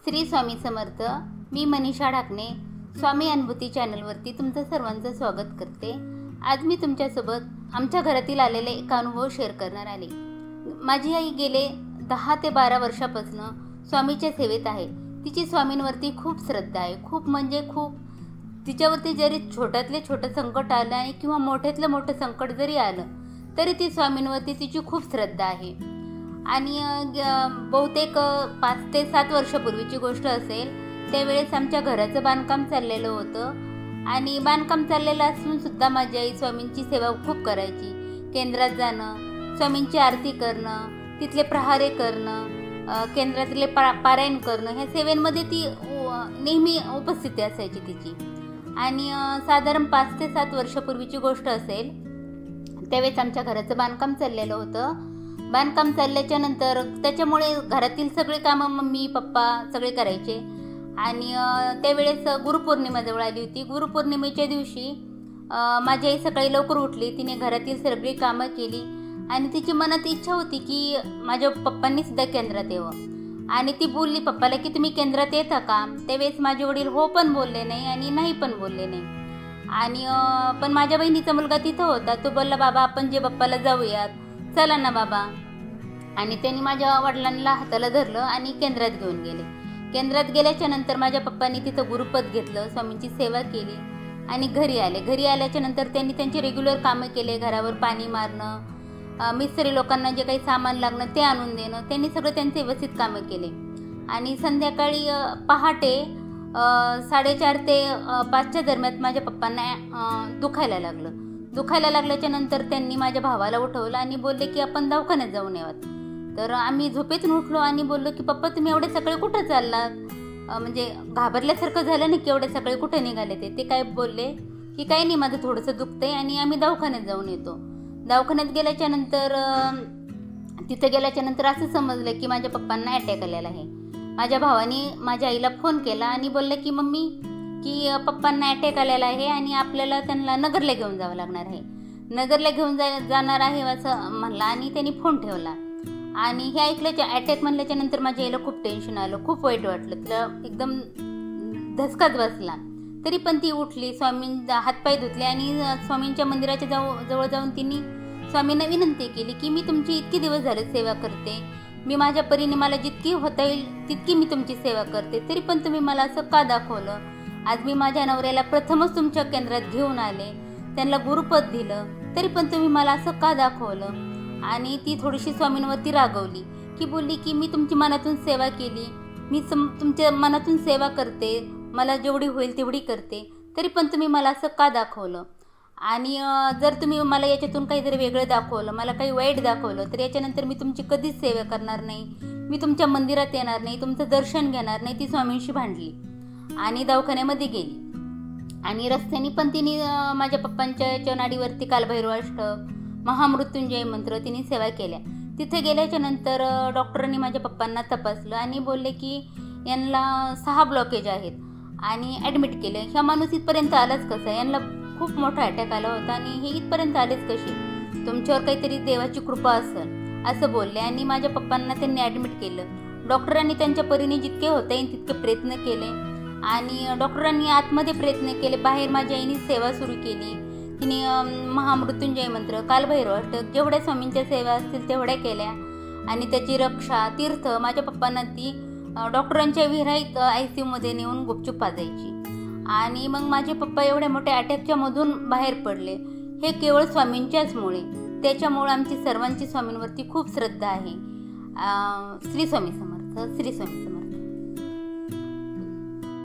श्री स्वामी समर्थ. मी मनीषा ढाकणे स्वामी अनुभूती चॅनलवरती तुमचं सर्वांचं स्वागत करते. आज मी तुमच्यासोबत आमच्या घरातील आलेले एक अनुभव शेअर करणार आले. माझी आई गेले 10 ते 12 वर्षापासून स्वामीच्या सेवेत आहे. तिची स्वामींवरती खूप श्रद्धा आहे, खूप म्हणजे खूप. तिच्यावरती जरी छोट्यातले छोटं संकट आलं आणि किंवा मोठ्यातलं मोठं संकट जरी आलं तरी ती स्वामींवरती तिची खूप श्रद्धा आहे. आणि बहुतेक 5 ते 7 वर्षापूर्वीची गोष्ट असेल. त्यावेळेस आमच्या घराचं बांधकाम चाललेलं होतं आणि बांधकाम चाललेलं असून सुद्धा माझी आई स्वामींची सेवा खूप करायची. केंद्रात जाणं, स्वामींची आरती करणं, तिथले प्रहारे करणं, केंद्रातले पारायण करणं, ह्या सेवेमध्ये ती नेहमी उपस्थिती असायची तिची. आणि साधारण 5 ते 7 वर्षापूर्वीची गोष्ट असेल. त्यावेळेस आमच्या घराचं बांधकाम चाललेलं होतं. बांधकाम चालल्याच्या नंतर त्याच्यामुळे घरातील सगळे कामं मम्मी पप्पा सगळे करायचे. आणि त्यावेळेस गुरुपौर्णिमा जवळ आली होती. गुरुपौर्णिमेच्या दिवशी माझी आई सकाळी लवकर उठली. तिने घरातील सगळी कामं केली आणि तिची मनात इच्छा होती की माझ्या पप्पांनी सुद्धा केंद्रात यावं. आणि ती बोलली पप्पाला की तुम्ही केंद्रात येता का. त्यावेळेस माझे वडील हो पण बोलले नाही आणि नाही पण बोलले नाही. आणि पण माझ्या बहिणीचा मुलगा तिथं होता. तो बोलला बाबा आपण जे बाप्पाला जाऊयात, चला ना बाबा. आणि त्यांनी माझ्या वडिलांना हाताला धरलं आणि केंद्रात घेऊन गेले. केंद्रात गेल्याच्या नंतर माझ्या पप्पांनी तिथं गुरुपद घेतलं, स्वामींची सेवा केली आणि घरी आले. घरी आल्याच्या नंतर त्यांनी त्यांचे रेग्युलर कामं केले. घरावर पाणी मारणं, मिस्त्री लोकांना जे काही सामान लागणं ते आणून देणं, त्यांनी सगळं त्यांचे व्यवस्थित कामं केले. आणि संध्याकाळी पहाटे 4:30 ते 5च्या दरम्यान माझ्या पप्पांना दुखायला लागलं. दुखायला लागल्याच्या नंतर त्यांनी माझ्या भावाला उठवलं आणि बोलले की आपण दवाखान्यात जाऊन यावं. तर आम्ही झोपेतून उठलो आणि बोललो की पप्पा तुम्ही एवढे सकाळी कुठं चाललात. म्हणजे घाबरल्यासारखं झालं नाही की एवढे सकाळी कुठे निघाले. ते काय बोलले की काही नाही, माझं थोडंसं दुखतंय आणि आम्ही दवाखान्यात जाऊन येतो. दवाखान्यात गेल्याच्या नंतर तिथं गेल्याच्या नंतर असं समजलं की माझ्या पप्पांना अटॅक आलेला आहे. माझ्या भावाने माझ्या आईला फोन केला आणि बोललं की मम्मी की पप्पांना अटॅक आलेला आहे आणि आपल्याला त्यांना नगरला घेऊन जावं लागणार आहे. नगरला घेऊन जाणार आहे असं म्हणला आणि त्यांनी फोन ठेवला. आणि हे ऐकल्याच्या अटॅक म्हणल्याच्या नंतर माझ्या आईला खूप टेन्शन आलं, खूप वाईट वाटलं. तिला एकदम धसकाच बसला. तरी पण ती उठली, स्वामींचा हातपाय धुतले आणि स्वामींच्या मंदिराच्या जवळ जाऊन तिने स्वामींना विनंती केली की मी तुमची इतके दिवस झाले सेवा करते, मी माझ्या परीने मला जितकी होता येईल तितकी मी तुमची सेवा करते, तरी पण तुम्ही मला असं का दाखवलं. आज मी माझ्या नवऱ्याला प्रथमच तुमच्या केंद्रात घेऊन आले, त्यांना गुरुपद दिलं, तरी पण तुम्ही मला असं का दाखवलं. आणि ती थोडीशी स्वामींवरती रागवली की बोलली की मी तुमची मनातून सेवा केली, मी तुमच्या मनातून सेवा करते, मला जेवढी होईल तेवढी करते, तरी पण तुम्ही मला असं का दाखवलं. आणि जर तुम्ही मला याच्यातून काहीतरी वेगळं दाखवलं, मला काही वाईट दाखवलं, तर याच्यानंतर मी तुमची कधीच सेवा करणार नाही, मी तुमच्या मंदिरात येणार नाही, तुमचं दर्शन घेणार नाही. ती स्वामींशी भांडली आणि दवाखान्यामध्ये गेली. आणि रस्त्याने पण तिने माझ्या पप्पांच्या नाडीवरती कालभैरवाष्टक, महामृत्युंजय मंत्र तिने सेवा केल्या. तिथे गेल्याच्या नंतर डॉक्टरांनी माझ्या पप्पांना तपासलं आणि बोलले की यांना 6 ब्लॉकेज आहेत आणि ॲडमिट केले. ह्या माणूस इथपर्यंत आलाच कसा, यांना खूप मोठा अटॅक आला होता आणि हे इथपर्यंत आलेच कशी, तुमच्यावर काहीतरी देवाची कृपा असेल असं बोलले. आणि माझ्या पप्पांना त्यांनी ॲडमिट केलं. डॉक्टरांनी त्यांच्या परीने जितके होता येईल तितके प्रयत्न केले आणि डॉक्टरांनी आतमध्ये प्रयत्न केले. बाहेर माझ्या आईने सेवा सुरू केली. तिने महामृत्युंजय मंत्र, कालभैरवाष्टक, जेवढ्या स्वामींच्या सेवा असतील तेवढ्या केल्या. आणि त्याची रक्षा, तीर्थ माझ्या पप्पांना ती डॉक्टरांच्या विरहित ICUमध्ये नेऊन गुपचूप पाजायची. आणि मग माझे पप्पा एवढ्या मोठ्या अटॅकच्या मधून बाहेर पडले. हे केवळ स्वामींच्याच मुळे. त्याच्यामुळे आमची सर्वांची स्वामींवरती खूप श्रद्धा आहे. श्री स्वामी समर्थ, श्री स्वामी समर्थ.